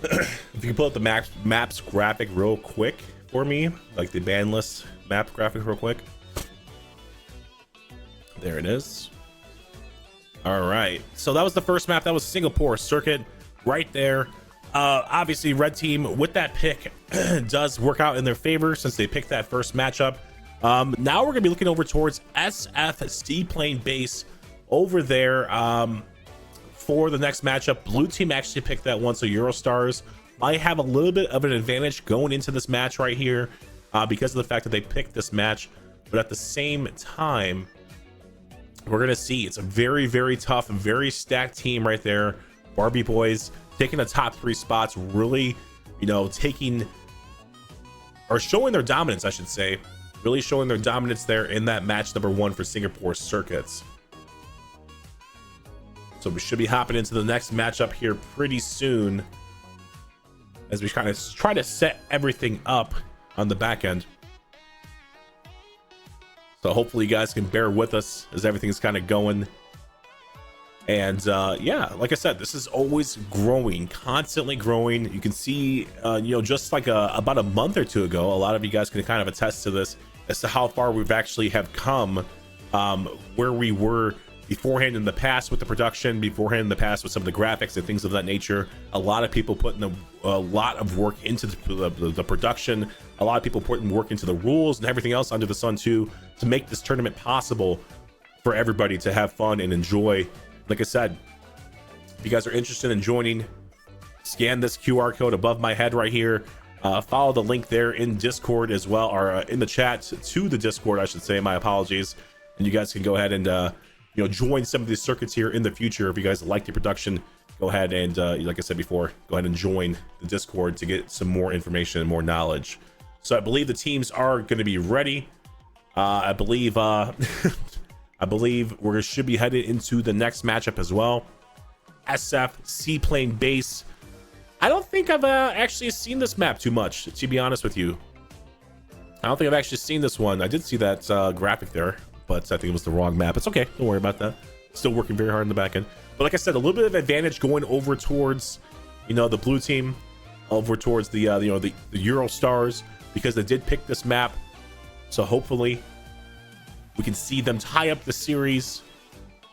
If you can pull up the maps graphic real quick for me, like the ban list map graphic real quick. There it is. All right, so that was the first map. That was Singapore Circuit right there. Obviously red team with that pick does work out in their favor since they picked that first matchup. Now we're gonna be looking over towards SF Seaplane Base over there for the next matchup. Blue team actually picked that one, so Eurostars might have a little bit of an advantage going into this match right here because of the fact that they picked this match. But at the same time, we're gonna see it's a very, very tough and very stacked team right there. Barbie boys taking the top 3 spots, really, you know, taking or showing their dominance, I should say, really showing their dominance there in that match number 1 for Singapore Circuits. So we should be hopping into the next matchup here pretty soon as we kind of try to set everything up on the back end. So hopefully you guys can bear with us as everything's kind of going. And yeah, like I said, this is always growing, constantly growing. You can see, you know, just like about a month or 2 ago, a lot of you guys can kind of attest to this as to how far we've actually have come, where we were beforehand in the past with the production, beforehand in the past with some of the graphics and things of that nature. A lot of people putting a lot of work into the production. A lot of people putting work into the rules and everything else under the sun too, to make this tournament possible for everybody to have fun and enjoy. Like I said, if you guys are interested in joining, scan this QR code above my head right here. Follow the link there in Discord as well, or in the chat to the Discord, I should say. My apologies. And you guys can go ahead and you know, join some of these circuits here in the future. If you guys like the production, go ahead and like I said before, go ahead and join the Discord to get some more information and more knowledge. So I believe the teams are going to be ready. I believe I believe we should be headed into the next matchup as well. SF Seaplane Base. I don't think I've actually seen this map too much, to be honest with you. I don't think I've actually seen this one. I did see that graphic there, but I think it was the wrong map. It's okay, don't worry about that. Still working very hard in the back end. But like I said, a little bit of advantage going over towards, you know, the blue team, over towards the you know, the Eurostars, because they did pick this map. So hopefully we can see them tie up the series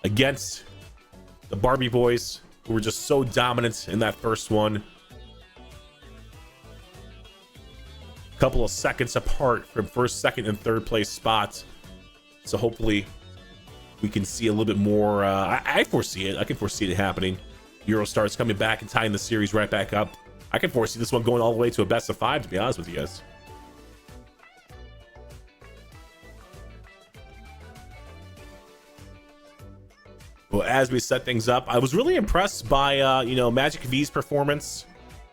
against the Barbie boys, who were just so dominant in that first one. Couple of seconds apart from first, second, and third place spots. So hopefully we can see a little bit more. I foresee it. I can foresee it happening. Eurostars coming back and tying the series right back up. I can foresee this one going all the way to a best of 5, to be honest with you guys. Well, as we set things up, I was really impressed by you know, Magic V's performance.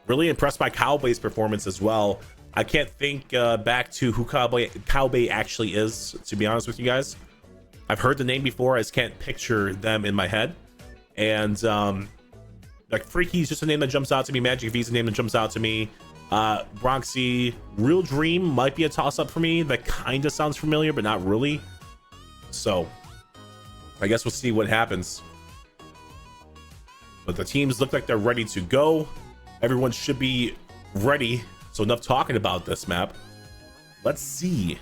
Really impressed by Cowbay's performance as well. I can't think back to who Cowbay actually is, to be honest with you guys. I've heard the name before, I just can't picture them in my head. And like Freaky's just a name that jumps out to me. Magic V's a name that jumps out to me. Bronxy, Real Dream might be a toss-up for me. That kind of sounds familiar, but not really. So I guess we'll see what happens. But the teams look like they're ready to go. Everyone should be ready. So enough talking about this map. Let's see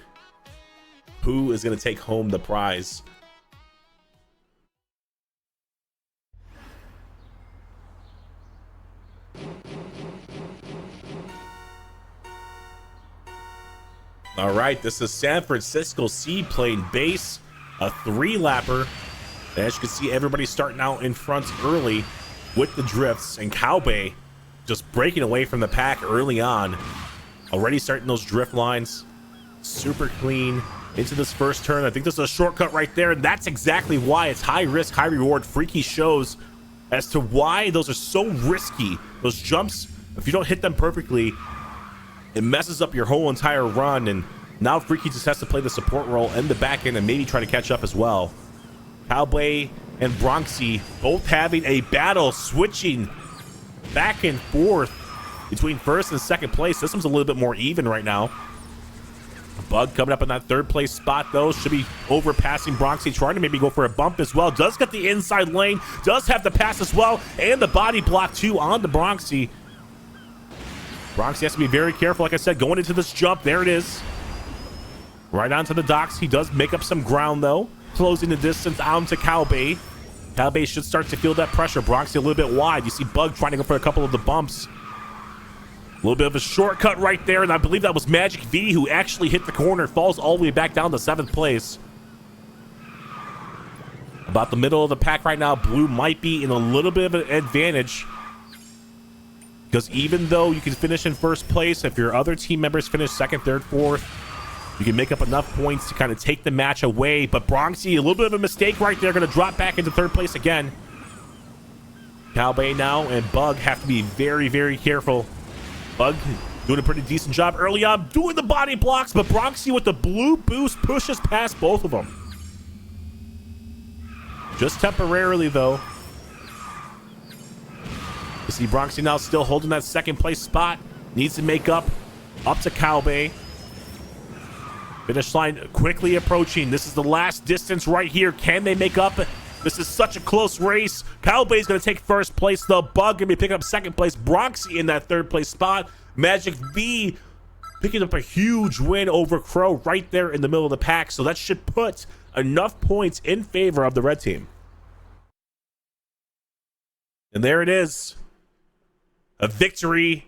who is going to take home the prize. All right, this is San Francisco Seaplane Base, a 3-lapper. As you can see, everybody starting out in front early with the drifts, and Cowbay just breaking away from the pack early on. Already starting those drift lines. Super clean into this first turn. I think this is a shortcut right there, and that's exactly why it's high risk, high reward. Freaky shows as to why those are so risky. Those jumps, if you don't hit them perfectly, it messes up your whole entire run, and now Freaky just has to play the support role in the back end and maybe try to catch up as well. Cowbay and Bronxy both having a battle, switching back and forth between first and second place. This one's a little bit more even right now. Bug coming up in that third place spot, though, should be overpassing Bronxy, trying to maybe go for a bump as well. Does get the inside lane, does have the pass as well, and the body block too on the Bronxy. Bronx has to be very careful. Like I said, going into this jump, there it is. Right onto the docks. He does make up some ground, though. Closing the distance out to Cowbay. Cowbay should start to feel that pressure. Bronx a little bit wide. You see Bug trying to go for a couple of the bumps. A little bit of a shortcut right there, and I believe that was Magic V who actually hit the corner. Falls all the way back down to 7th place. About the middle of the pack right now. Blue might be in a little bit of an advantage, because even though you can finish in 1st place, if your other team members finish 2nd, 3rd, 4th, you can make up enough points to kind of take the match away. But Bronxy, a little bit of a mistake right there, going to drop back into 3rd place again. Cowbay now and Bug have to be very, very careful. Bug doing a pretty decent job early on, doing the body blocks, but Bronxy with the blue boost pushes past both of them. Just temporarily, though. You see Bronxy now still holding that 2nd place spot. Needs to make up to Cowbay. Finish line quickly approaching. This is the last distance right here. Can they make up? This is such a close race. Cowbay's going to take 1st place. The Bug going to be picking up 2nd place. Bronxy in that 3rd place spot. Magic V picking up a huge win over Crow right there in the middle of the pack. So that should put enough points in favor of the red team. And there it is. A victory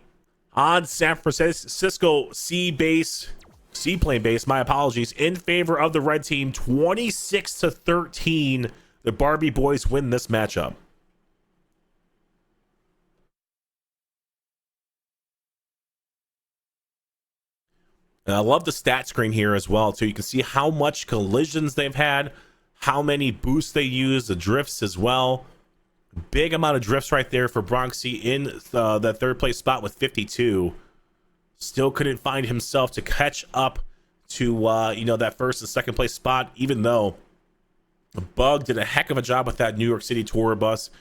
on San Francisco Seaplane base, my apologies, in favor of the red team. 26-13. The Barbie boys win this matchup. And I love the stat screen here as well, too. You can see how much collisions they've had, how many boosts they use, the drifts as well. Big amount of drifts right there for Bronxy in that 3rd place spot with 52. Still couldn't find himself to catch up to that 1st and 2nd place spot, even though Bug did a heck of a job with that New York City tour bus.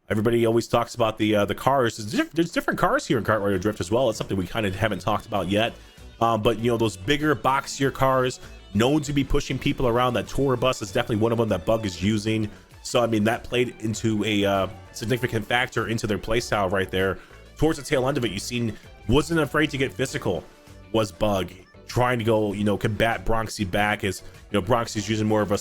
Everybody always talks about the cars. There's different cars here in Kart Rider Drift as well. It's something we kind of haven't talked about yet. But those bigger, boxier cars known to be pushing people around. That tour bus is definitely one of them that Bug is using. So I mean, that played into a significant factor into their playstyle right there. Towards the tail end of it, you seen wasn't afraid to get physical. Was Bug trying to go combat Bronxy back, as Bronxy's using more of a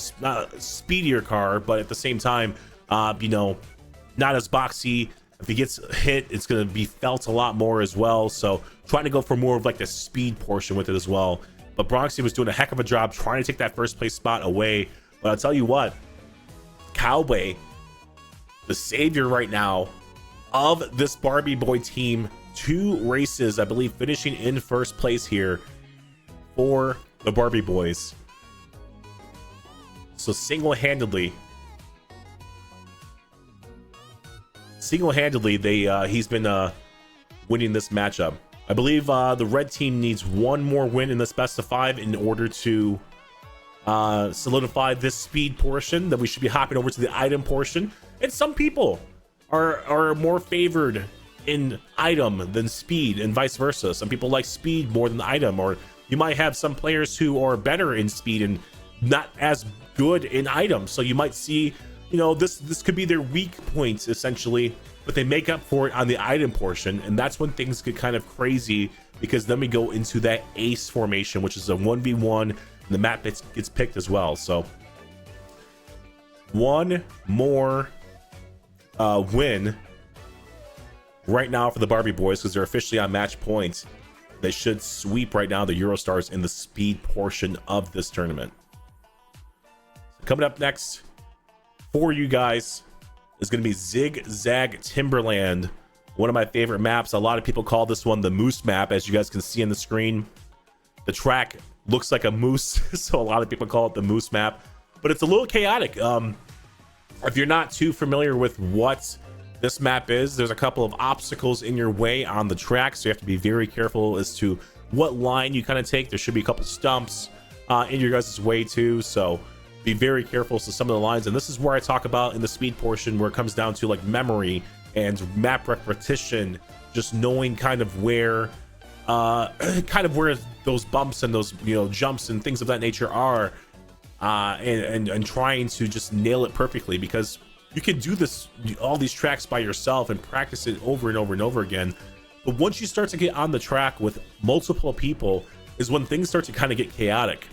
speedier car, but at the same time not as boxy. If he gets hit, it's going to be felt a lot more as well. So trying to go for more of like the speed portion with it as well. But Bronxy was doing a heck of a job trying to take that 1st place spot away. But I'll tell you what, Cowbay, the savior right now of this Barbie boy team, 2 races, I believe, finishing in 1st place here for the Barbie boys. So single-handedly, he's been winning this matchup. I believe the red team needs 1 more win in this best of 5 in order to solidify this speed portion. Then we should be hopping over to the item portion. And some people are more favored in item than speed, and vice versa. Some people like speed more than item, or you might have some players who are better in speed and not as good in item. So you might see this could be their weak points essentially, but they make up for it on the item portion. And that's when things get kind of crazy, because then we go into that ace formation, which is a 1v1, and the map gets picked as well. So 1 more win right now for the Barbie boys, because they're officially on match points. They should sweep right now the Eurostars in the speed portion of this tournament. Coming up next for you guys is going to be Zigzag Timberland, one of my favorite maps. A lot of people call this one the moose map, as you guys can see on the screen. The track looks like a moose, so a lot of people call it the moose map, but it's a little chaotic. If you're not too familiar with what this map is, there's a couple of obstacles in your way on the track, so you have to be very careful as to what line you kind of take. There should be a couple stumps in your guys' way too, so be very careful to some of the lines. And this is where I talk about in the speed portion, where it comes down to like memory and map repetition, just knowing kind of where those bumps and those jumps and things of that nature are, and trying to just nail it perfectly, because you can do all these tracks by yourself and practice it over and over and over again. But once you start to get on the track with multiple people is when things start to kind of get chaotic.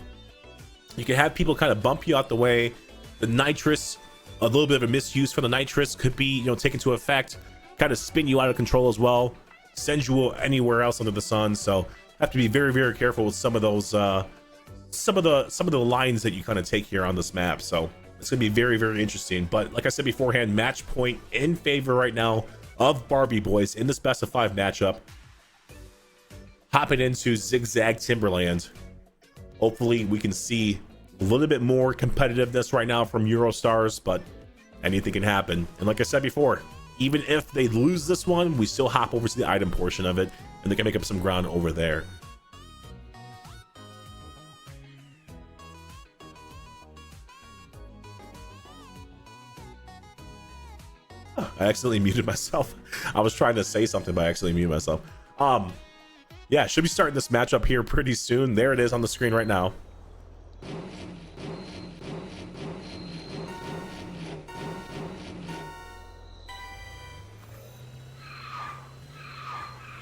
You can have people kind of bump you out the way. The nitrous, a little bit of a misuse for the nitrous could be, you know, taken to effect, kind of spin you out of control as well, send you anywhere else under the sun. So have to be very, very careful with some of those, some of the lines that you kind of take here on this map. So it's gonna be very, very interesting. But like I said beforehand, match point in favor right now of Barbie Boys in this best of 5 matchup. Hopping into Zigzag Timberland. Hopefully we can see a little bit more competitiveness right now from Eurostars, but anything can happen. And like I said before, even if they lose this one, we still hop over to the item portion of it, and they can make up some ground over there. I accidentally muted myself. I was trying to say something, but I accidentally muted myself. Yeah, should be starting this matchup here pretty soon. There it is on the screen right now.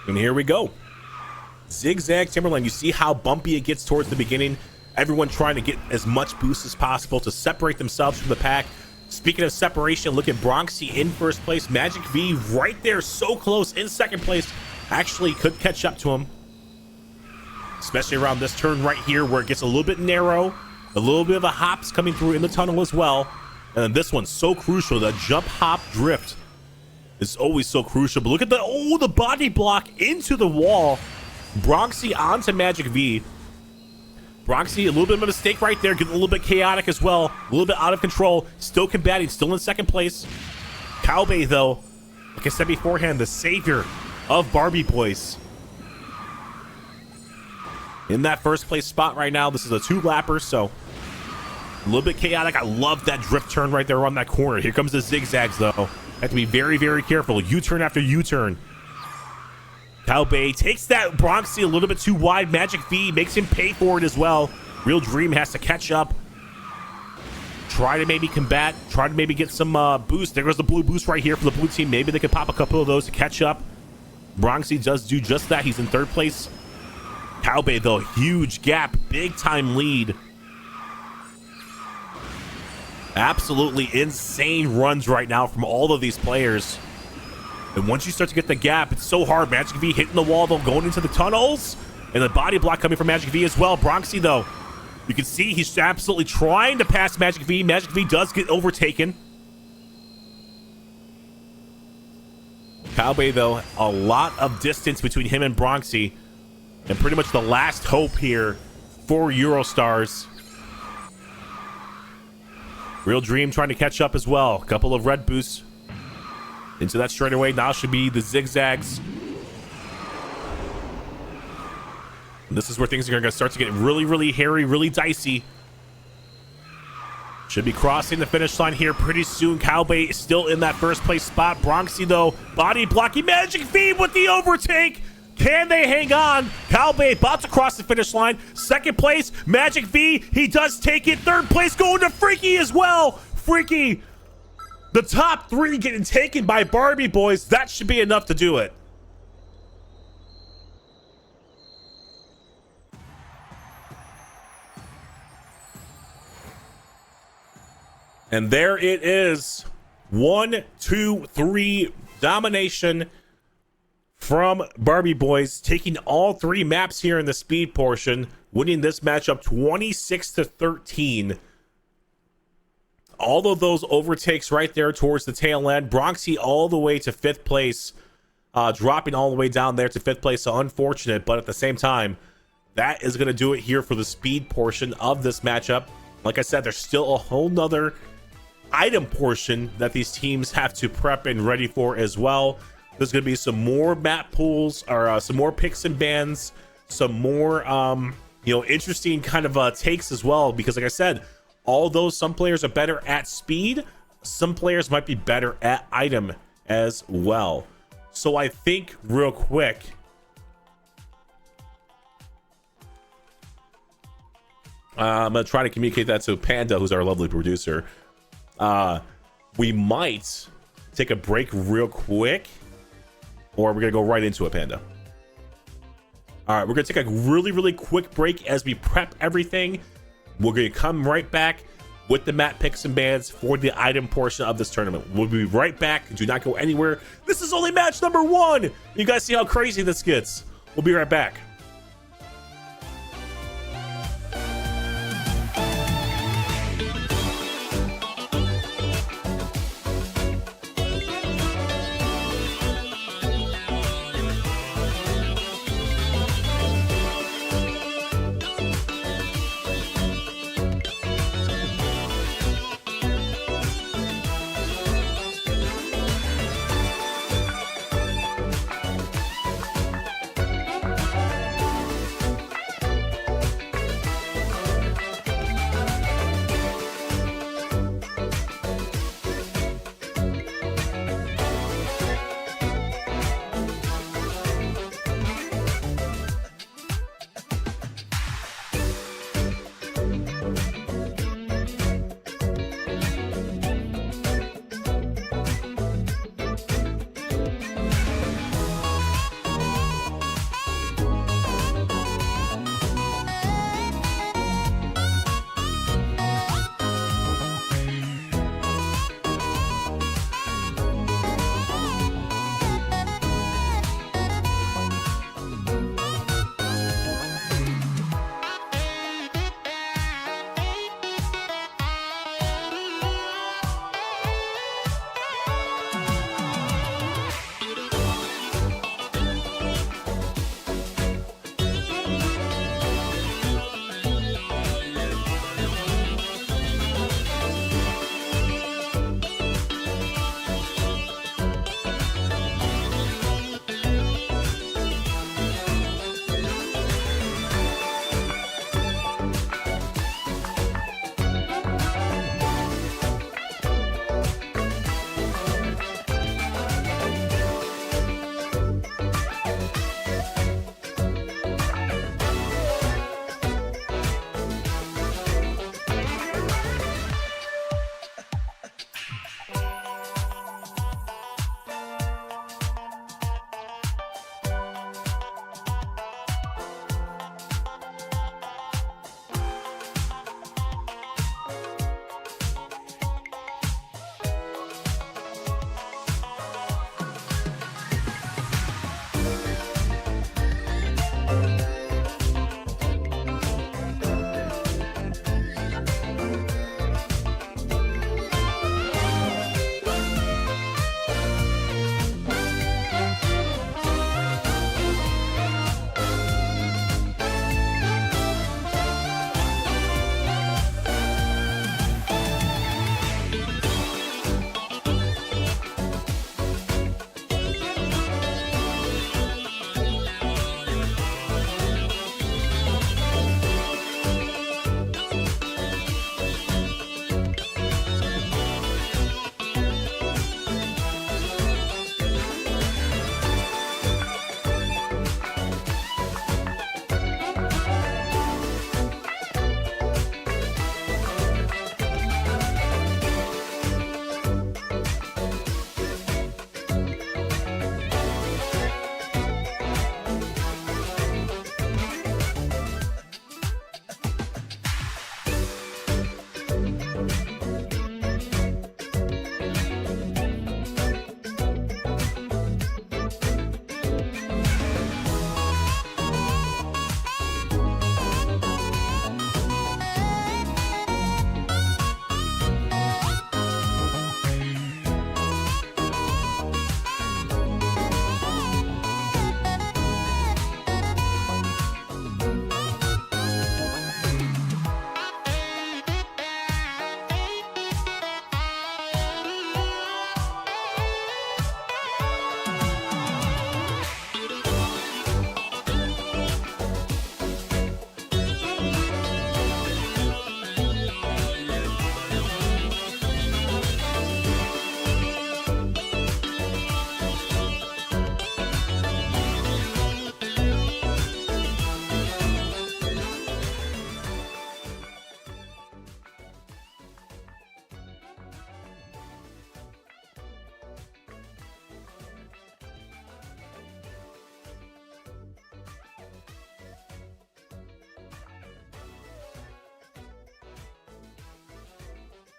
And here we go. Zigzag Timberland. You see how bumpy it gets towards the beginning. Everyone trying to get as much boost as possible to separate themselves from the pack. Speaking of separation, look at Bronxy in first place. Magic V right there, so close in second place. Actually could catch up to him, especially around this turn right here where it gets a little bit narrow. A little bit of a hops coming through in the tunnel as well. And then this one's so crucial. The jump, hop, drift is always so crucial. But look at the body block into the wall. Bronxy onto Magic V. Bronxy, a little bit of a mistake right there. Getting a little bit chaotic as well. A little bit out of control. Still combating. Still in second place. Cowbay, though, like I said beforehand, the savior of Barbie Boys. In that first place spot right now. This is a 2-lapper, so a little bit chaotic. I love that drift turn right there on that corner. Here comes the zigzags, though. Have to be very, very careful. U-turn after U-turn. Cowbay takes that Bronxy a little bit too wide. Magic V makes him pay for it as well. Real Dream has to catch up. Try to maybe combat. Try to maybe get some boost. There goes the blue boost right here for the blue team. Maybe they could pop a couple of those to catch up. Bronxy does do just that. He's in third place. Cowbay, though, huge gap. Big time lead. Absolutely insane runs right now from all of these players. And once you start to get the gap, it's so hard. Magic V hitting the wall, though, going into the tunnels. And the body block coming from Magic V as well. Bronxy, though, you can see he's absolutely trying to pass Magic V. Magic V does get overtaken. Cowbay, though, a lot of distance between him and Bronxy. And pretty much the last hope here for Eurostars. Real Dream trying to catch up as well. A couple of red boosts into that straightaway. Now should be the zigzags. And this is where things are going to start to get really, really hairy, really dicey. Should be crossing the finish line here pretty soon. Cowbay is still in that first place spot. Bronxy, though, body blocking. Magic V with the overtake. Can they hang on? Cowbay about to cross the finish line. Second place, Magic V. He does take it. Third place going to Freaky as well. Freaky, the top 3 getting taken by Barbie Boys. That should be enough to do it. And there it is. 1, 2, 3 domination from Barbie Boys, taking all 3 maps here in the speed portion, winning this matchup 26-13. All of those overtakes right there towards the tail end. Bronxy all the way to 5th place, dropping all the way down there to 5th place. So unfortunate, but at the same time, that is going to do it here for the speed portion of this matchup. Like I said, there's still a whole nother item portion that these teams have to prep and ready for as well. There's going to be some more map pools, or some more picks and bans, some more, interesting kind of takes as well. Because like I said, although some players are better at speed, some players might be better at item as well. So I think real quick, I'm going to try to communicate that to Panda, who's our lovely producer. We might take a break real quick. Or we're gonna go right into it, Panda? All right, we're gonna take a really quick break as we prep everything. We're gonna come right back with the map picks and bans for the item portion of this tournament. We'll be right back. Do not go anywhere. This is only match number 1. You guys see how crazy this gets. We'll be right back.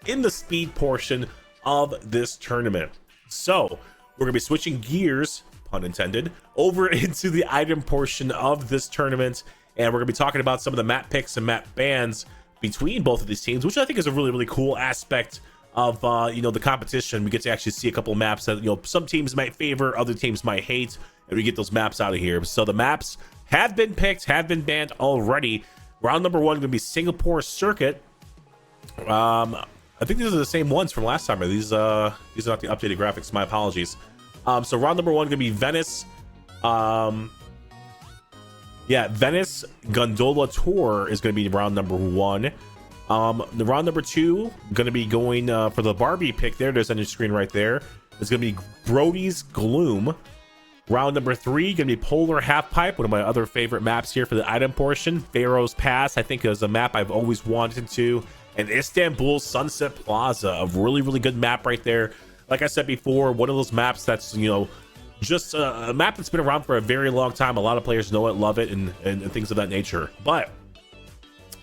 in the speed portion of this tournament. So we're gonna be switching gears, pun intended, over into the item portion of this tournament, and we're gonna be talking about some of the map picks and map bans between both of these teams, which I think is a really cool aspect of you know, the competition. We get to actually see a couple of maps that, you know, some teams might favor, other teams might hate, and we get those maps out of here. So the maps have been picked, have been banned already. Round number 1 gonna be Singapore Circuit. I think these are the same ones from last time. These are not the updated graphics, my apologies. So round number 1 gonna be Venice. Yeah, Venice Gondola Tour is gonna be round number 1. The round number 2 gonna be going for the Barbie pick. There's on your screen right there. It's gonna be Brody's Gloom. Round number 3 gonna be Polar Half Pipe, one of my other favorite maps here for the item portion. Pharaoh's Pass, I think, is a map I've always wanted to. And Istanbul Sunset Plaza, a really good map right there. Like I said before, one of those maps that's, you know, just a map that's been around for a very long time. A lot of players know it, love it, and things of that nature. But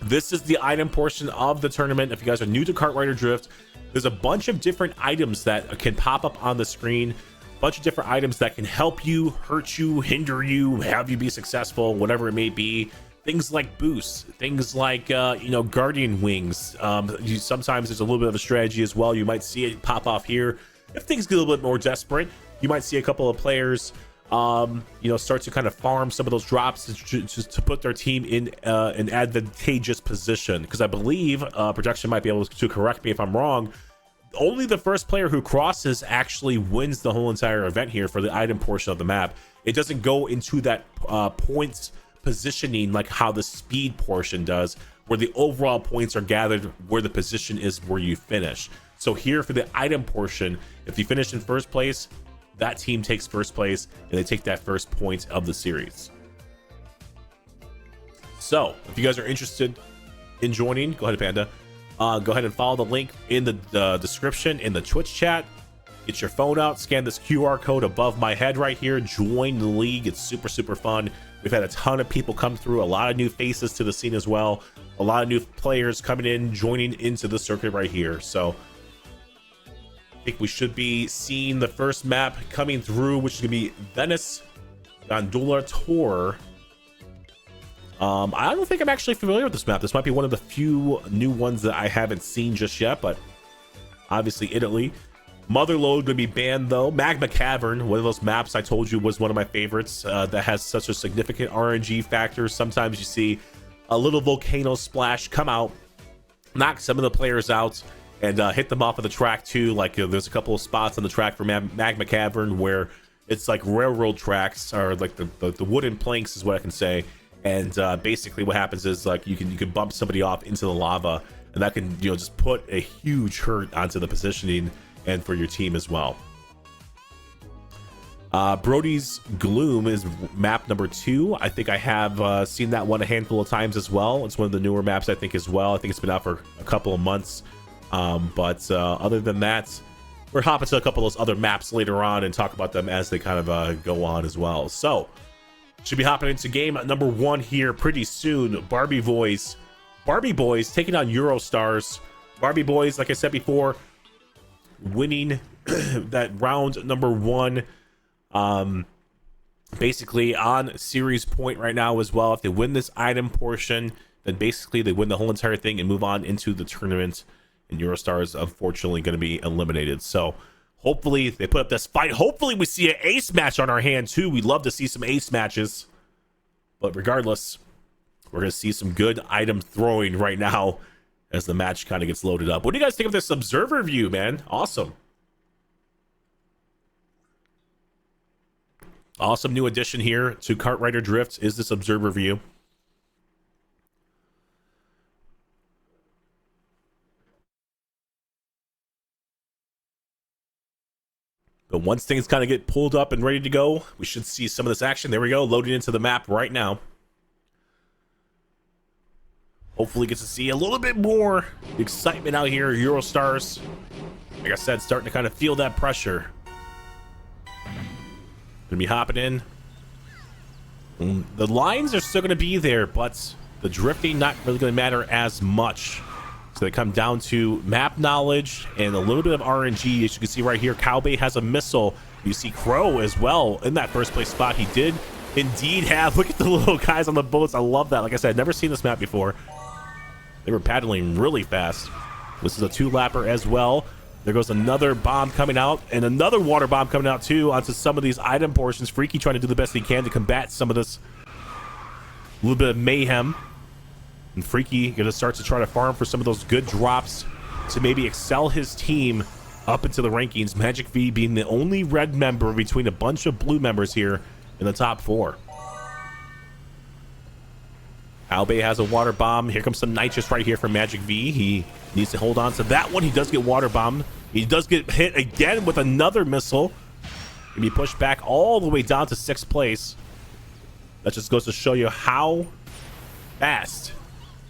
this is the item portion of the tournament. If you guys are new to Kartrider Drift, there's a bunch of different items that can pop up on the screen. A bunch of different items that can help you, hurt you, hinder you, have you be successful, whatever it may be. Things like boosts, things like you know, guardian wings. Sometimes there's a little bit of a strategy as well. You might see it pop off here. If things get a little bit more desperate, you might see a couple of players you know, start to kind of farm some of those drops to put their team in an advantageous position. Because I believe production might be able to correct me if I'm wrong, only the first player who crosses actually wins the whole entire event here for the item portion of the map. It doesn't go into that points positioning like how the speed portion does, where the overall points are gathered where the position is where you finish. So here for the item portion, if you finish in first place, that team takes first place and they take that first point of the series. So if you guys are interested in joining, go ahead, Panda. Go ahead and follow the link in the description in the Twitch chat. Get your phone out, scan this QR code above my head right here, join the league. It's super fun. We've had a ton of people come through, a lot of new faces to the scene as well, a lot of new players coming in, joining into the circuit right here. So I think we should be seeing the first map coming through, which is gonna be Venice Gondola Tour. I don't think I'm actually familiar with this map. This might be one of the few new ones that I haven't seen just yet, but obviously Italy. Motherlode gonna be banned though. Magma Cavern, one of those maps I told you was one of my favorites, that has such a significant RNG factor. Sometimes you see a little volcano splash come out, knock some of the players out, and hit them off of the track too. Like there's a couple of spots on the track for Magma Cavern where it's like railroad tracks, or like the wooden planks is what I can say. And basically what happens is like you can bump somebody off into the lava, and that can, you know, just put a huge hurt onto the positioning and for your team as well. Brody's Gloom is map number 2. I think I have seen that one a handful of times as well. It's one of the newer maps, I think, as well. I think it's been out for a couple of months. But other than that, we're hopping to a couple of those other maps later on and talk about them as they kind of go on as well. So should be hopping into game number 1 here pretty soon. Barbie Boys taking on Eurostars. Barbie Boys, like I said before, winning that round number 1, basically on series point right now as well. If they win this item portion, then basically they win the whole entire thing and move on into the tournament, and Eurostars unfortunately going to be eliminated. So hopefully they put up this fight. Hopefully we see an ace match on our hand too. We'd love to see some ace matches, but regardless, we're going to see some good item throwing right now as the match kind of gets loaded up. What do you guys think of this observer view, man? Awesome new addition here to Kartrider Drift is this observer view. But once things kind of get pulled up and ready to go, we should see some of this action. There we go, loading into the map right now. Hopefully get to see a little bit more excitement out here. Eurostars, like I said, starting to kind of feel that pressure. Gonna be hopping in. The lines are still gonna be there, but the drifting not really gonna matter as much. So they come down to map knowledge and a little bit of RNG. As you can see right here, Cowbay has a missile. You see Crow as well in that first place spot. He did indeed have, look at the little guys on the boats. I love that. Like I said, I've never seen this map before. They were paddling really fast. This is a 2-lapper as well. There goes another bomb coming out and another water bomb coming out too onto some of these item portions. Freaky trying to do the best he can to combat some of this little bit of mayhem. And Freaky gonna start to try to farm for some of those good drops to maybe excel his team up into the rankings. Magic V being the only red member between a bunch of blue members here in the top 4. Albay has a water bomb. Here comes some nitrous right here from Magic V. He needs to hold on to that one. He does get water bombed. He does get hit again with another missile. Can be pushed back all the way down to 6th place. That just goes to show you how fast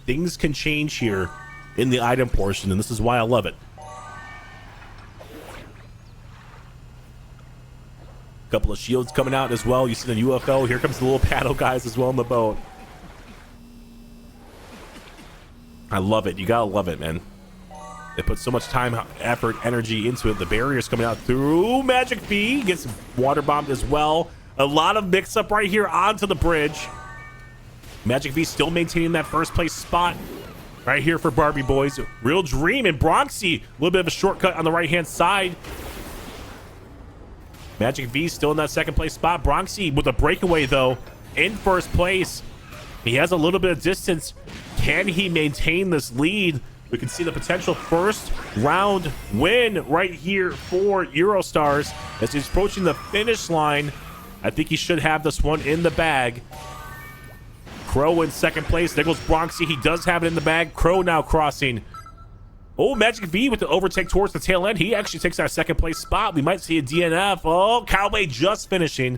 things can change here in the item portion, and this is why I love it. Couple of shields coming out as well. You see the UFO. Here comes the little paddle guys as well in the boat. I love it. You gotta love it, man. They put so much time, effort, energy into it. The barrier's coming out through. Magic V gets water bombed as well. A lot of mix up right here onto the bridge. Magic V still maintaining that first place spot right here for Barbie Boys. Real Dream and Bronxy, a little bit of a shortcut on the right hand side. Magic V still in that second place spot. Bronxy with a breakaway though in first place. He has a little bit of distance. Can he maintain this lead? We can see the potential first round win right here for Eurostars as he's approaching the finish line. I think he should have this one in the bag. Crow in second place. There goes Bronxy. He does have it in the bag. Crow now crossing. Oh, Magic V with the overtake towards the tail end. He actually takes our second place spot. We might see a DNF. Oh, Cowbay just finishing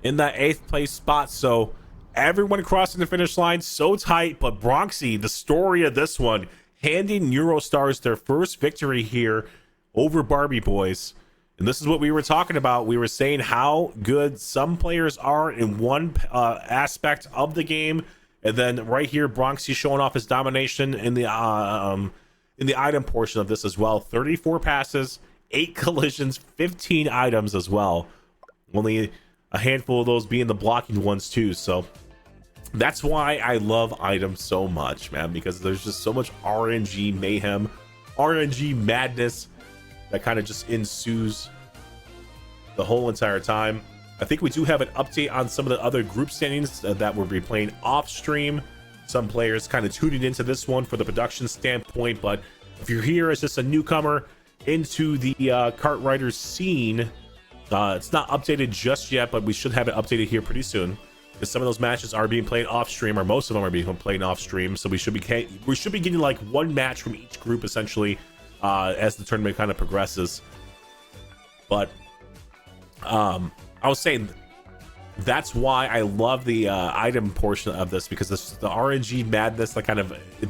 in that 8th place spot. So everyone crossing the finish line so tight. But Bronxy, the story of this one, handing Eurostars their first victory here over Barbie Boys. And this is what we were talking about. We were saying how good some players are in one aspect of the game, and then right here, Bronxy showing off his domination in the item portion of this as well. 34 passes, 8 collisions, 15 items as well. Only a handful of those being the blocking ones too. So that's why I love items so much, man, because there's just so much RNG mayhem, RNG madness that kind of just ensues the whole entire time. I think we do have an update on some of the other group standings that we'll be playing off stream. Some players kind of tuning into this one for the production standpoint, but if you're here as just a newcomer into the kart riders scene, it's not updated just yet, but we should have it updated here pretty soon, because some of those matches are being played off stream, or most of them are being played off stream. So we should be getting like one match from each group essentially as the tournament kind of progresses. But I was saying that's why I love the item portion of this, because this the RNG madness that kind of it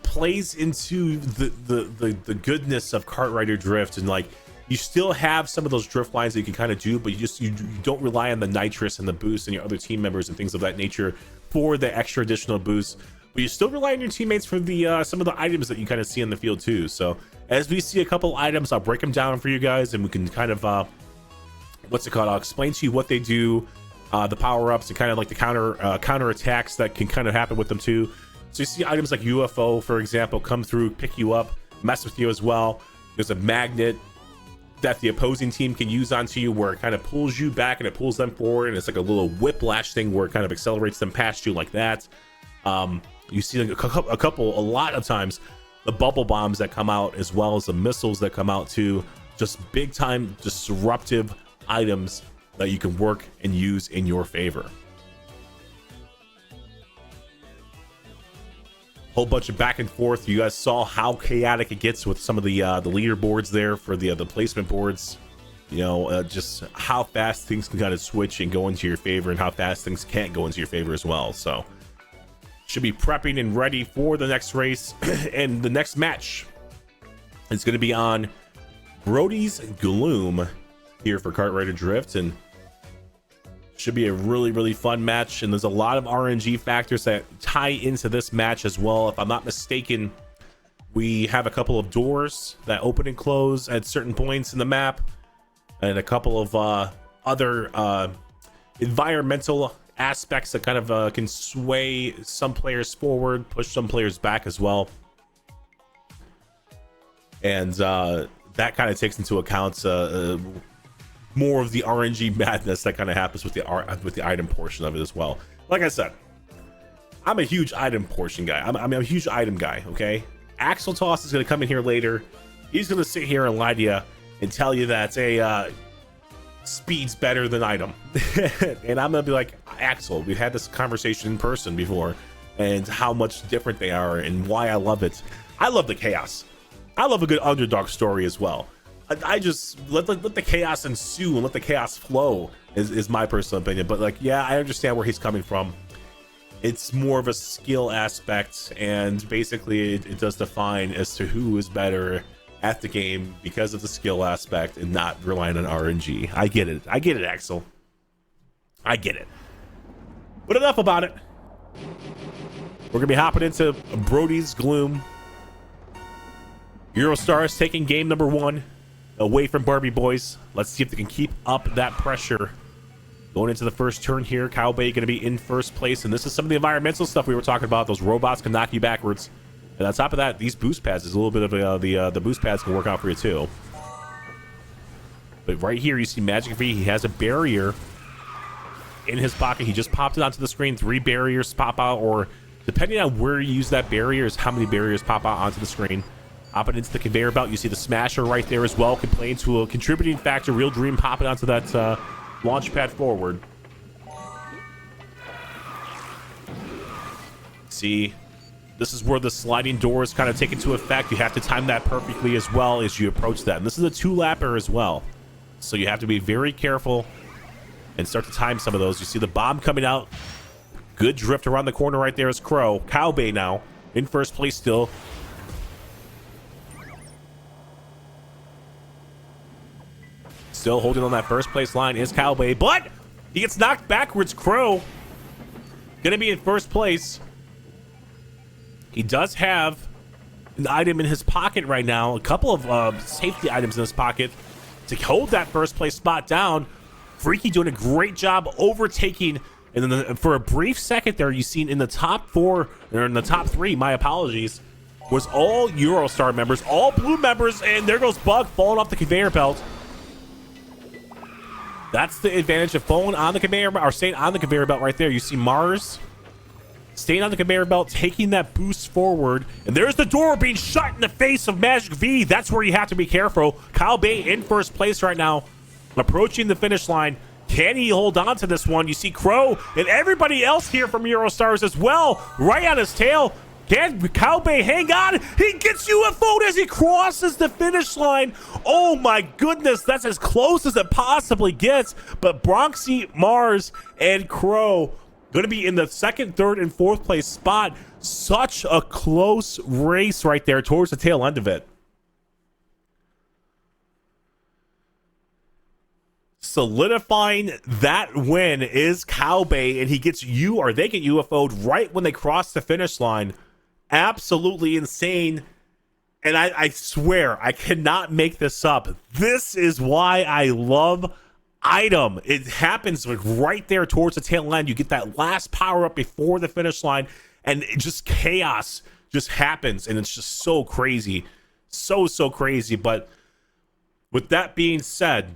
plays into the goodness of Kart Rider Drift. And like, you still have some of those drift lines that you can kind of do, but you don't rely on the nitrous and the boost and your other team members and things of that nature for the extra additional boost. But you still rely on your teammates for the some of the items that you kind of see in the field too. So as we see a couple items, I'll break them down for you guys, and we can kind of I'll explain to you what they do, the power-ups, and kind of like the counter attacks that can kind of happen with them too. So you see items like UFO, for example, come through, pick you up, mess with you as well. There's a magnet that the opposing team can use onto you, where it kind of pulls you back and it pulls them forward, and it's like a little whiplash thing where it kind of accelerates them past you like that. You see like a lot of times the bubble bombs that come out, as well as the missiles that come out too. Just big time disruptive items that you can work and use in your favor. Whole bunch of back and forth. You guys saw how chaotic it gets with some of the leaderboards there for the placement boards. You know, just how fast things can kind of switch and go into your favor, and how fast things can't go into your favor as well. So should be prepping and ready for the next race. And the next match is going to be on Brody's Gloom here for Kart Rider Drift. And Should be a really fun match, and there's a lot of RNG factors that tie into this match as well. If I'm not mistaken, we have a couple of doors that open and close at certain points in the map, and a couple of other environmental aspects that kind of can sway some players forward, push some players back as well. And that kind of takes into account more of the RNG madness that kind of happens with the item portion of it as well. Like I said, I'm a huge item portion guy. I'm a huge item guy. Okay, Axel Toss is going to come in here later. He's going to sit here and lie to you and tell you that speed's better than item. And I'm going to be like, Axel, we've had this conversation in person before, and how much different they are and why I love it. I love the chaos. I love a good underdog story as well. I just let the chaos ensue and let the chaos flow is my personal opinion. But like, yeah, I understand where he's coming from. It's more of a skill aspect, and basically it does define as to who is better at the game because of the skill aspect and not relying on RNG. I get it, Axel. I get it. But enough about it. We're gonna be hopping into Brody's Gloom. Eurostars taking game number 1 away from Barbie Boys. Let's see if they can keep up that pressure going into the first turn here. Cowbay going to be in first place, and this is some of the environmental stuff we were talking about. Those robots can knock you backwards, and on top of that, these boost pads is a little bit of the boost pads can work out for you too. But right here you see Magic V. He has a barrier in his pocket. He just popped it onto the screen. 3 barriers pop out, or depending on where you use that barrier is how many barriers pop out onto the screen. Hopping into the conveyor belt, you see the smasher right there as well, can play into a contributing factor. Real Dream popping onto that launch pad forward. See, this is where the sliding doors kind of take into effect. You have to time that perfectly as well as you approach that. And this is a 2-lapper as well, so you have to be very careful and start to time some of those. You see the bomb coming out. Good drift around the corner right there is Crow. Cowbay now in first place still. Still holding on that first place line is Cowbay, but he gets knocked backwards. Crow gonna be in first place. He does have an item in his pocket right now, a couple of safety items in his pocket to hold that first place spot down. Freaky doing a great job overtaking, and then for a brief second there, you seen in the top 4 or in the top 3, my apologies, was all Eurostar members, all blue members, and there goes Bug falling off the conveyor belt. That's the advantage of falling on the conveyor belt, or staying on the conveyor belt right there. You see Mars staying on the conveyor belt, taking that boost forward, and there's the door being shut in the face of Magic V. That's where you have to be careful. Cowbay in first place right now, approaching the finish line. Can he hold on to this one? You see Crow and everybody else here from Eurostars as well, right on his tail. Can Cowbay hang on? He gets UFO'd as he crosses the finish line. Oh my goodness, that's as close as it possibly gets. But Bronxy, Mars, and Crow going to be in the 2nd, 3rd, and 4th place spot. Such a close race right there towards the tail end of it. Solidifying that win is Cowbay, and he gets they get UFO'd right when they cross the finish line. Absolutely insane. And I swear, I cannot make this up. This is why I love item. It happens like right there towards the tail end. You get that last power up before the finish line, and it just chaos just happens, and it's just so crazy. So crazy. But with that being said,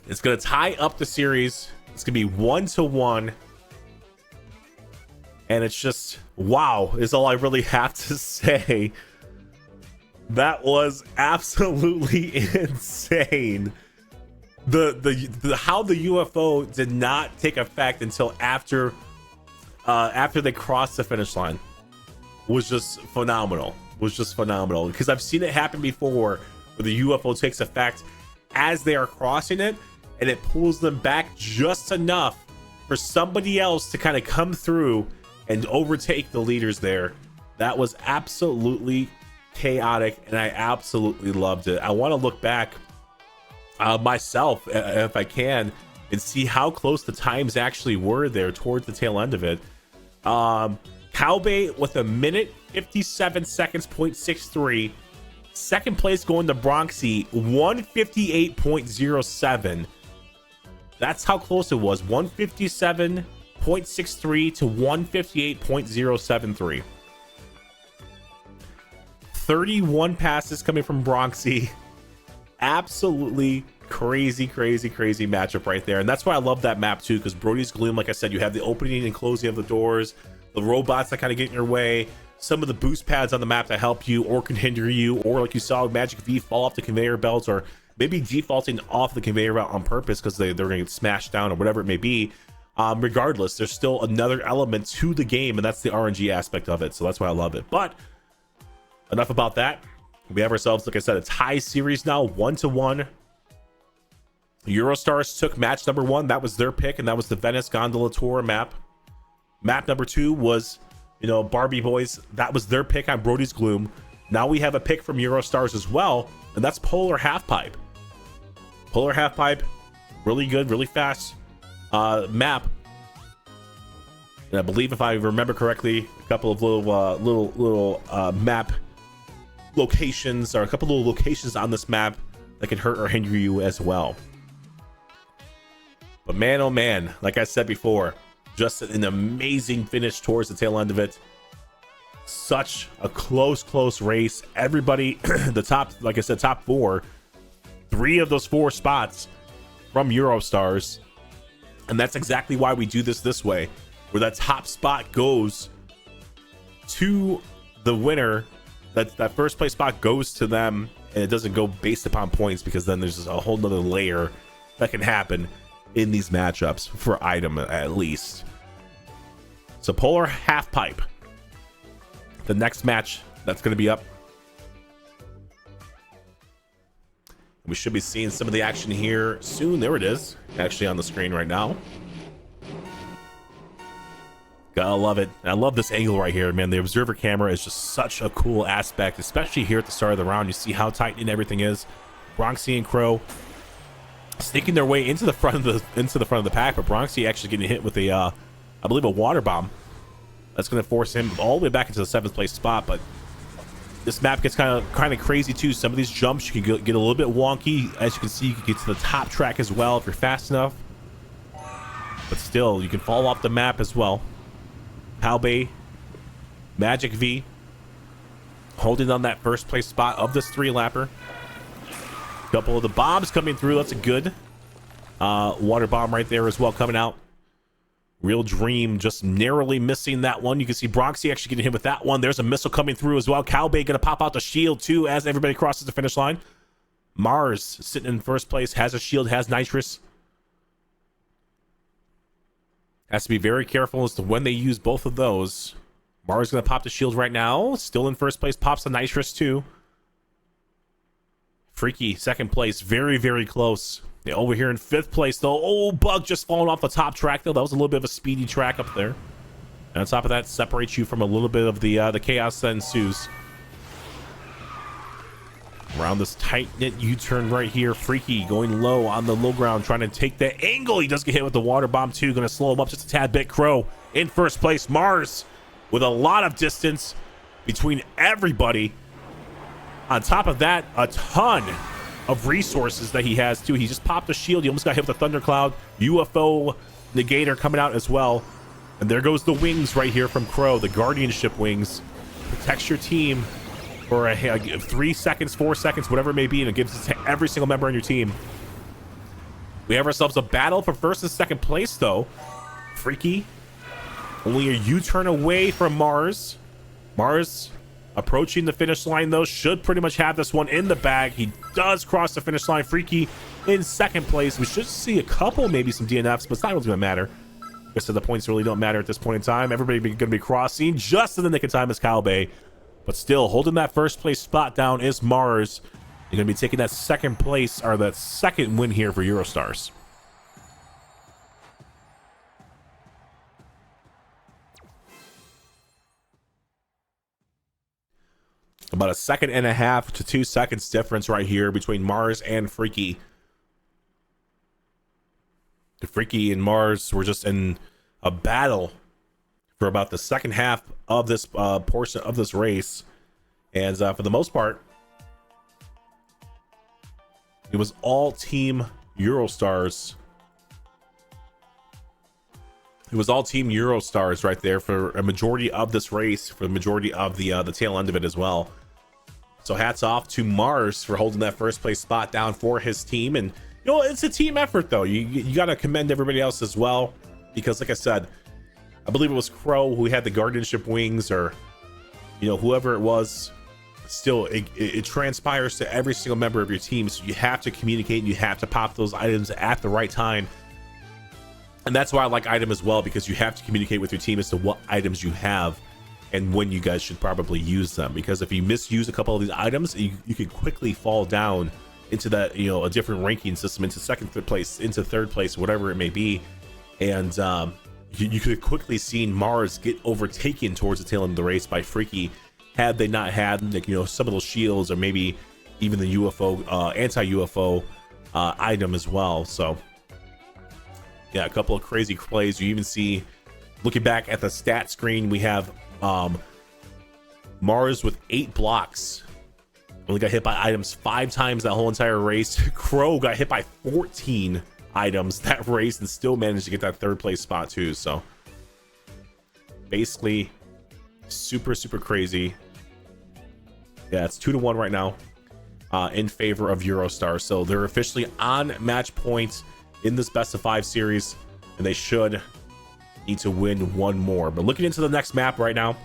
it's going to tie up the series. It's going to be 1-1. And it's just, wow, is all I really have to say. That was absolutely insane. The how the UFO did not take effect until after they crossed the finish line was just phenomenal. Because I've seen it happen before, where the UFO takes effect as they are crossing it, and it pulls them back just enough for somebody else to kind of come through and overtake the leaders there. That was absolutely chaotic, and I absolutely loved it. I want to look back myself, if I can, and see how close the times actually were there towards the tail end of it. Cowbay with 1 minute 57 seconds 0.63. Second place going to Bronxy 158.07. That's how close it was. 157.63 to 158.073. 31 passes coming from Bronxy. Absolutely crazy matchup right there. And that's why I love that map too, because Brody's Gloom, like I said, you have the opening and closing of the doors, the robots that kind of get in your way, some of the boost pads on the map that help you or can hinder you, or like you saw Magic V fall off the conveyor belts, or maybe defaulting off the conveyor belt on purpose because they're going to get smashed down or whatever it may be. Regardless, there's still another element to the game, and that's the RNG aspect of it. So that's why I love it. But enough about that. We have ourselves, like I said, a tie series now, 1-1. Eurostars took match number 1. That was their pick, and that was the Venice Gondola Tour map. Map number 2 was, Barbie Boys. That was their pick on Brody's Gloom. Now we have a pick from Eurostars as well, and that's Polar Halfpipe. Polar Halfpipe, really good, really fast map. And I believe, if I remember correctly, a couple of little map locations, or a couple little locations on this map that can hurt or hinder you as well. But man, oh man, like I said before, just an amazing finish towards the tail end of it. Such a close race. Everybody, the top, like I said, top 4, 3 of those 4 spots from Eurostars. And that's exactly why we do this way, where that top spot goes to the winner. That first place spot goes to them, and it doesn't go based upon points, because then there's just a whole nother layer that can happen in these matchups for item at least. So Polar Halfpipe, the next match that's going to be up. We should be seeing some of the action here soon. There it is, actually on the screen right now. Gotta love it. I love this angle right here, man. The observer camera is just such a cool aspect, especially here at the start of the round. You see how tight and everything is. Bronxy and Crow sneaking their way into the front of the pack, but Bronxy actually getting hit with a I believe a water bomb. That's going to force him all the way back into the 7th place spot. But this map gets kind of crazy too. Some of these jumps you can get a little bit wonky. As you can see, you can get to the top track as well if you're fast enough. But still, you can fall off the map as well. Cowbay, Magic V, holding on that first place spot of this 3-lapper. Couple of the bombs coming through. That's a good water bomb right there as well coming out. Real Dream just narrowly missing that one. You can see Bronxy actually getting hit with that one. There's a missile coming through as well. Cowbay gonna pop out the shield too as everybody crosses the finish line. Mars sitting in first place, has a shield, has nitrous. Has to be very careful as to when they use both of those. Mars gonna pop the shield right now. Still in first place, pops the nitrous too. Freaky second place, very close. Yeah, over here in 5th place though. Oh, Bug just falling off the top track though. That was a little bit of a speedy track up there. And on top of that, separates you from a little bit of the chaos that ensues. Around this tight-knit U-turn right here. Freaky going low on the low ground, trying to take the angle. He does get hit with the water bomb too. Going to slow him up just a tad bit. Crow in first place. Mars with a lot of distance between everybody. On top of that, a ton of resources that he has too. He just popped a shield. He almost got hit with a thundercloud. UFO negator coming out as well. And there goes the wings right here from Crow. The guardianship wings. Protects your team for 3 seconds, 4 seconds, whatever it may be, and it gives it to every single member on your team. We have ourselves a battle for 1st and 2nd place though. Freaky only a U-turn away from Mars. Mars approaching the finish line though, should pretty much have this one in the bag. He does cross the finish line. Freaky in 2nd place. We should see a couple, maybe some DNFs, but it's not really gonna matter. I guess the points really don't matter at this point in time. Everybody gonna be crossing just in the nick of time as Cowbay. But still, holding that 1st place spot down is Mars. You're going to be taking that 2nd place, or that 2nd win here for Eurostars. About a 1.5 to 2 seconds difference right here between Mars and Freaky. Freaky and Mars were just in a battle for about the second half of this portion of this race, and for the most part it was all team Eurostars. It was all team Eurostars right there for a majority of this race, for the majority of the tail end of it as well. So hats off to Mars for holding that first place spot down for his team. And you know, it's a team effort though. You got to commend everybody else as well, because like I said, I believe it was Crow who had the guardianship wings, or you know, whoever it was. Still, it transpires to every single member of your team, so you have to communicate and you have to pop those items at the right time. And that's why I like item as well, because you have to communicate with your team as to what items you have and when you guys should probably use them. Because if you misuse a couple of these items, you could quickly fall down into that, you know, a different ranking system, into second, third place, into third place, whatever it may be. And you could quickly see Mars get overtaken towards the tail end of the race by Freaky, had they not had, like, you know, some of those shields, or maybe even the UFO, anti-UFO item as well. So yeah, a couple of crazy plays. You even see, looking back at the stat screen, we have Mars with 8 blocks. Only got hit by items 5 times that whole entire race. Crow got hit by 14 items that race and still managed to get that third place spot too. So basically super crazy. Yeah, it's 2-1 right now in favor of Eurostar. So they're officially on match point in this best of 5 series, and they should need to win one more. But looking into the next map right now,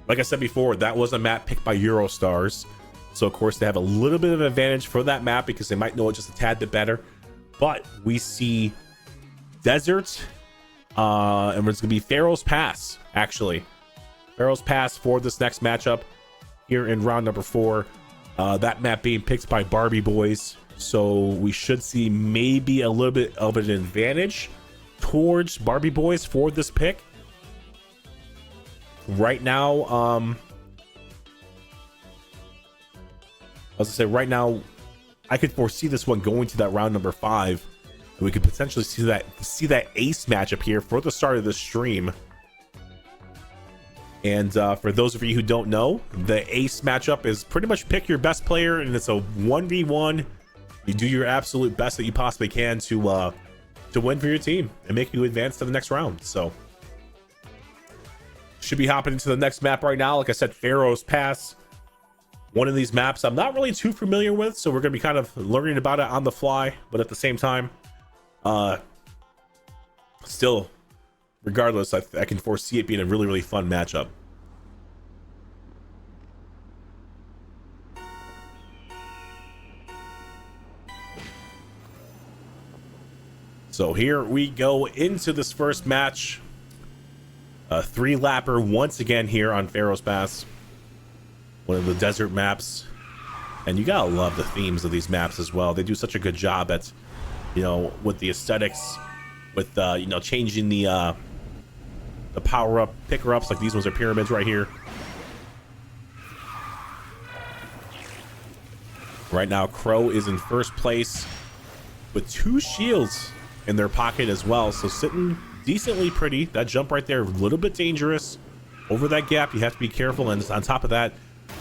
like I said before, that was a map picked by Eurostars, so of course they have a little bit of an advantage for that map because they might know it just a tad bit better. But we see desert, and it's gonna be Pharaoh's Pass. Actually, Pharaoh's Pass for this next matchup here in round number 4. That map being picked by Barbie Boys, so we should see maybe a little bit of an advantage towards Barbie Boys for this pick. Right now, I was gonna say, right now, I could foresee this one going to that round number 5. And we could potentially see that ace matchup here for the start of the stream. And for those of you who don't know, the ace matchup is pretty much pick your best player, and it's a 1v1. You do your absolute best that you possibly can to win for your team and make you advance to the next round. So should be hopping into the next map right now. Like I said, Pharaoh's Pass, one of these maps I'm not really too familiar with, so we're gonna be kind of learning about it on the fly. But at the same time, still, regardless, I can foresee it being a really fun matchup. So here we go into this first match. A 3-lapper once again here on Pharaoh's Pass, one of the desert maps. And you gotta love the themes of these maps as well. They do such a good job at, you know, with the aesthetics, with you know, changing the power-up picker-ups. Like these ones are pyramids right here. Right now, Crow is in first place with 2 shields in their pocket as well, so sitting decently pretty. That jump right there, a little bit dangerous. Over that gap, you have to be careful, and on top of that,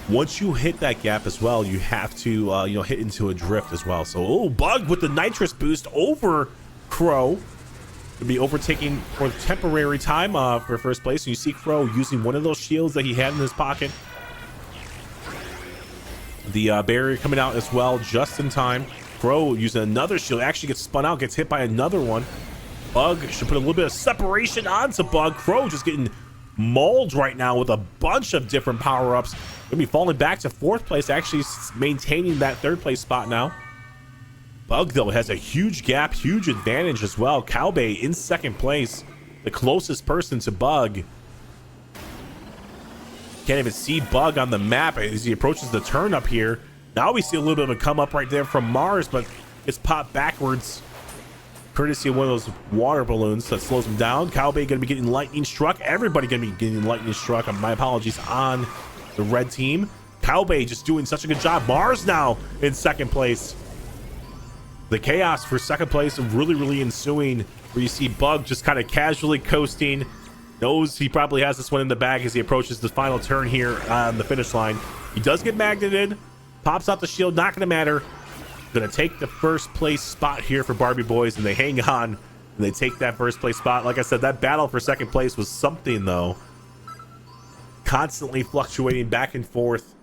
once you hit that gap as well, you have to you know, hit into a drift as well. So, oh, Bug with the nitrous boost over Crow to be overtaking for temporary time for first place. And you see Crow using one of those shields that he had in his pocket. The barrier coming out as well just in time. Crow using another shield, actually gets spun out, gets hit by another one. Bug should put a little bit of separation onto Bug. Crow just getting mauled right now with a bunch of different power-ups. Gonna be falling back to 4th place, actually maintaining that 3rd place spot now. Bug, though, has a huge gap, huge advantage as well. Cowbay in 2nd place, the closest person to Bug. Can't even see Bug on the map as he approaches the turn up here. Now we see a little bit of a come up right there from Mars, but it's popped backwards courtesy of one of those water balloons that slows him down. Cowbay gonna be getting lightning struck. Everybody gonna be getting lightning struck. My apologies on the red team. Cowbay just doing such a good job. Mars now in 2nd place. the chaos for second place of really ensuing, where you see Bug just kind of casually coasting, knows he probably has this one in the bag as he approaches the final turn here on the finish line. He does get magneted, pops out the shield, not gonna matter. Gonna take the first place spot here for Barbie Boys, and they hang on and they take that first place spot. Like I said, that battle for second place was something though, constantly fluctuating back and forth,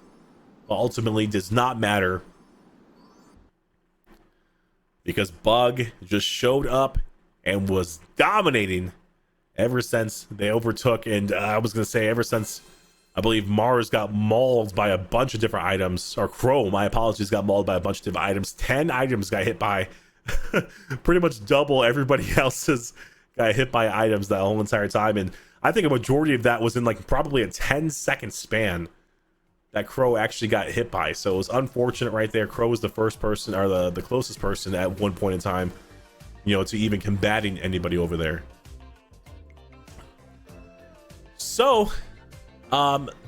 but ultimately does not matter because Bug just showed up and was dominating ever since they overtook. And I was gonna say ever since I believe Mars got mauled by a bunch of different items, or Crow, my apologies, got mauled by a bunch of different items. 10 items got hit by, pretty much double everybody else's got hit by items that whole entire time. And I think a majority of that was in like probably a 10-second span that Crow actually got hit by. So it was unfortunate right there. Crow was the first person, or the closest person at one point in time, you know, to even combating anybody over there. So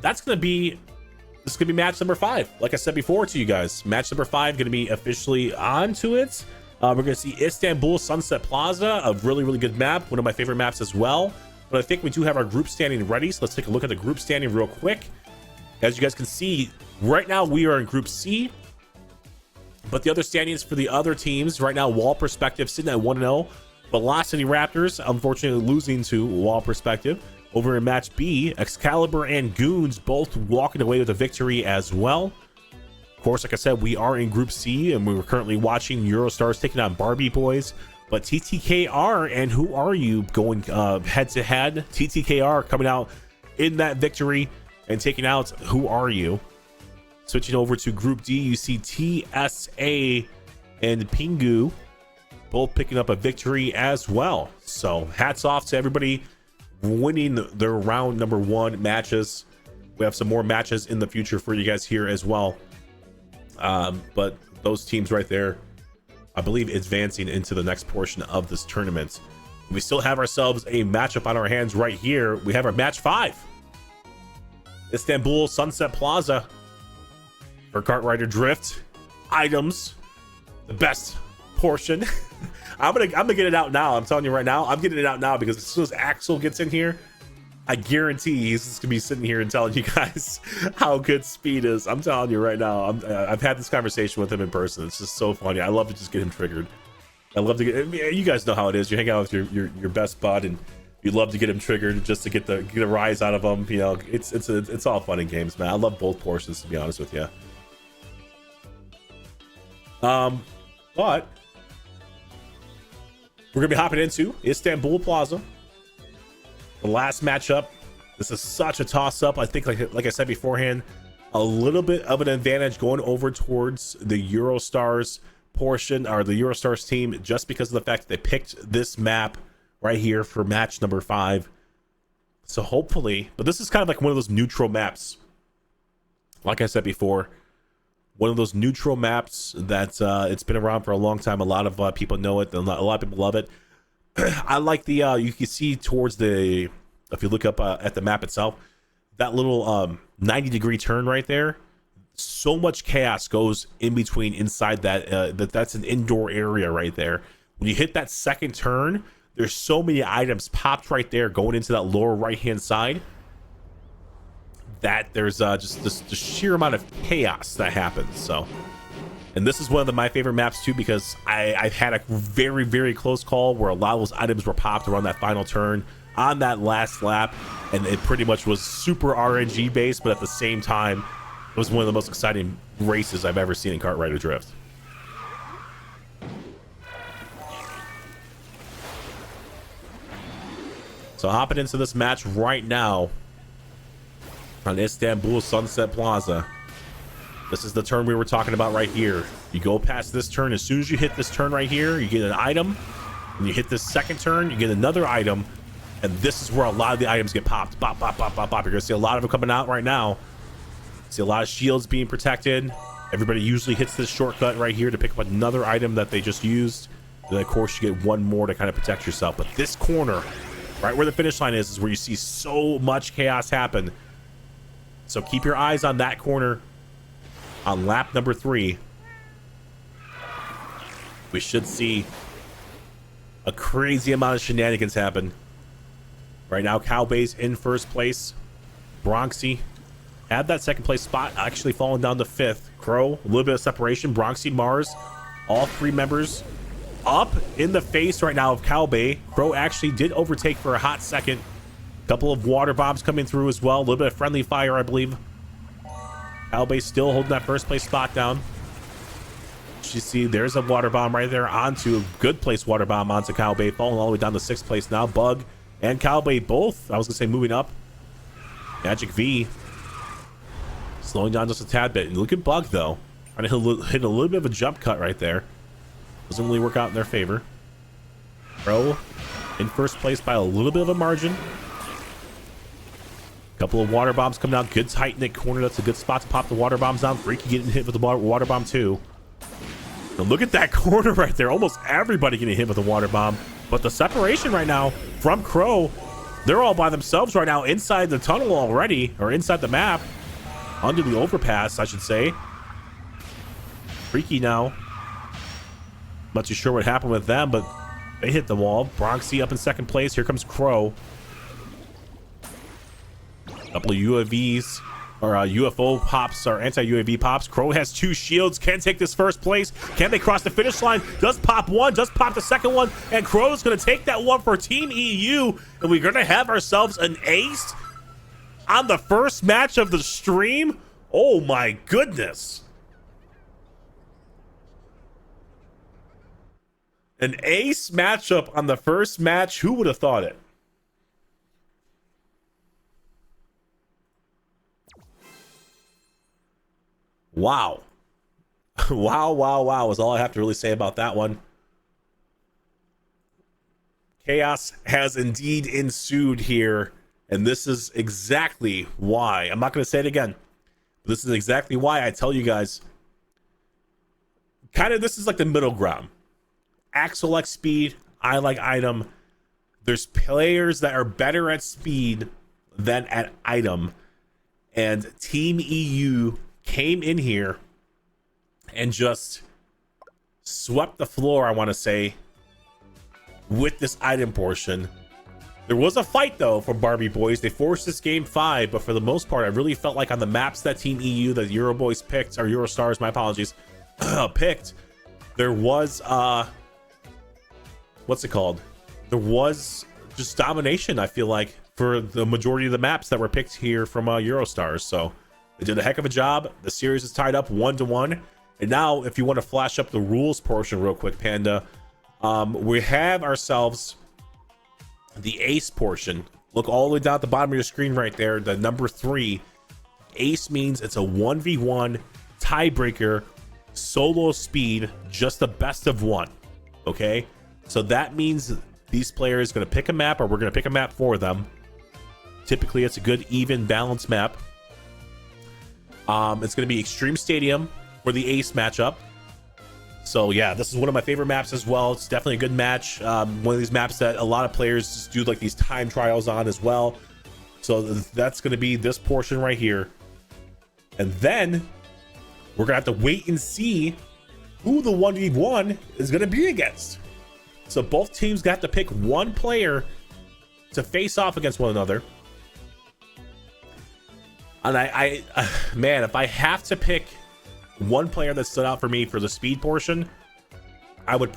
that's gonna be match number 5. Like I said before to you guys, match number 5 gonna be officially onto it. We're gonna see Istanbul Sunset Plaza, a really good map, one of my favorite maps as well. But I think we do have our group standing ready, so let's take a look at the group standing real quick. As you guys can see, right now we are in Group C, but the other standings for the other teams right now, Wall Perspective sitting at 1-0, Velocity Raptors unfortunately losing to Wall Perspective. Over in match B, Excalibur and Goons both walking away with a victory as well. Of course, like I said, we are in Group C, and we were currently watching Eurostars taking on Barbie Boys. But TTKR and Who Are You going head to head. TTKR coming out in that victory and taking out Who Are You. Switching over to Group D, you see TSA and Pingu both picking up a victory as well. So hats off to everybody winning their round number 1 matches. We have some more matches in the future for you guys here as well, but those teams right there, I believe, advancing into the next portion of this tournament. We still have ourselves a matchup on our hands right here. We have our match 5, Istanbul Sunset Plaza for Kart Rider Drift items, the best portion. I'm gonna get it out now. I'm telling you right now, I'm getting it out now, because as soon as Axel gets in here, I guarantee he's just gonna be sitting here and telling you guys how good Speed is. I'm telling you right now. I've had this conversation with him in person. It's just so funny. I love to just get him triggered. I love to get. I mean, you guys know how it is. You hang out with your best bud, and you love to get him triggered just to get a rise out of him. You know, it's all fun and games, man. I love both portions, to be honest with you. But we're gonna be hopping into Istanbul Plaza, the last matchup. This is such a toss-up. I think, like I said beforehand, a little bit of an advantage going over towards the Eurostars portion, or the Eurostars team, just because of the fact that they picked this map right here for match number 5. So hopefully, but this is kind of like one of those neutral maps. Like I said before, one of those neutral maps that it's been around for a long time. A lot of people know it, and a lot of people love it. I like the you can see towards the, if you look up at the map itself, that little 90-degree turn right there. So much chaos goes in between inside that. That's an indoor area right there. When you hit that second turn, there's so many items popped right there going into that lower right hand side, that there's just the sheer amount of chaos that happens. So, and this is one of my favorite maps too, because I've had a very close call where a lot of those items were popped around that final turn on that last lap, and it pretty much was super RNG based, but at the same time it was one of the most exciting races I've ever seen in Kart Rider Drift. So hopping into this match right now on Istanbul Sunset Plaza. This is the turn we were talking about right here. You go past this turn, as soon as you hit this turn right here, you get an item. When you hit this second turn, you get another item, and this is where a lot of the items get popped. Pop. You're gonna see a lot of them coming out right now. See a lot of shields being protected. Everybody usually hits this shortcut right here to pick up another item that they just used. Then of course you get one more to kind of protect yourself. But this corner, right where the finish line is where you see so much chaos happen. So keep your eyes on that corner on lap number 3. we should see a crazy amount of shenanigans happen. Right now, Cowbay's in first place. Bronxy had that second place spot, actually falling down to fifth. Crow, a little bit of separation. Bronxy, Mars, all three members up in the face right now of Cowbay. Crow actually did overtake for a hot second. Couple of water bombs coming through as well. A little bit of friendly fire, I believe. Cowbay still holding that first place spot down. You see, there's a water bomb right there onto a good place water bomb onto Cowbay, falling all the way down to sixth place now. Bug and Cowbay both, I was gonna say, moving up. Magic V slowing down just a tad bit. And look at Bug though, trying to hit a little bit of a jump cut right there. Doesn't really work out in their favor. Pro in first place by a little bit of a margin. Couple of water bombs coming out. Good tight knit corner. That's a good spot to pop the water bombs down. Freaky getting hit with the water bomb too. Now look at that corner right there. Almost everybody getting hit with a water bomb. But the separation right now from Crow, they're all by themselves right now inside the tunnel already, or inside the map, under the overpass, I should say. Freaky now. Not too sure what happened with them, but they hit the wall. Bronxy up in second place. Here comes Crow. Couple of UAVs or UFO pops or anti-UAV pops. Crow has two shields. Can take this first place. Can they cross the finish line? Does pop one. Does pop the second one. And Crow's going to take that one for Team EU. And we're going to have ourselves an ace on the first match of the stream. Oh my goodness. An ace matchup on the first match. Who would have thought it? Wow. Wow is all I have to really say about that one. Chaos has indeed ensued here, and this is exactly why. I'm not going to say it again. But this is exactly why I tell you guys. Kind of, this is like the middle ground. Axel likes speed. I like item. There's players that are better at speed than at item. And Team EU came in here and just swept the floor, I want to say, with this item portion. There was a fight though for Barbie Boys. They forced this game 5, but for the most part I really felt like on the maps that Team EU, that Euro Boys picked, or Eurostars, my apologies, picked, there was what's it called, there was just domination, I feel like, for the majority of the maps that were picked here from Eurostars. So they did a heck of a job. The series is tied up 1-1. And now, if you want to flash up the rules portion real quick, Panda, we have ourselves the ace portion. Look all the way down at the bottom of your screen right there, the number 3. Ace means it's a 1v1 tiebreaker, solo speed, just the best of one. Okay? So that means these players are going to pick a map, or we're going to pick a map for them. Typically, it's a good, even, balanced map. It's going to be Extreme Stadium for the ace matchup. So yeah, this is one of my favorite maps as well. It's definitely a good match. One of these maps that a lot of players just do like these time trials on as well. So that's going to be this portion right here. And then we're going to have to wait and see who the 1v1 is going to be against. So both teams got to pick one player to face off against one another. And I man, if I have to pick one player that stood out for me for the speed portion, I would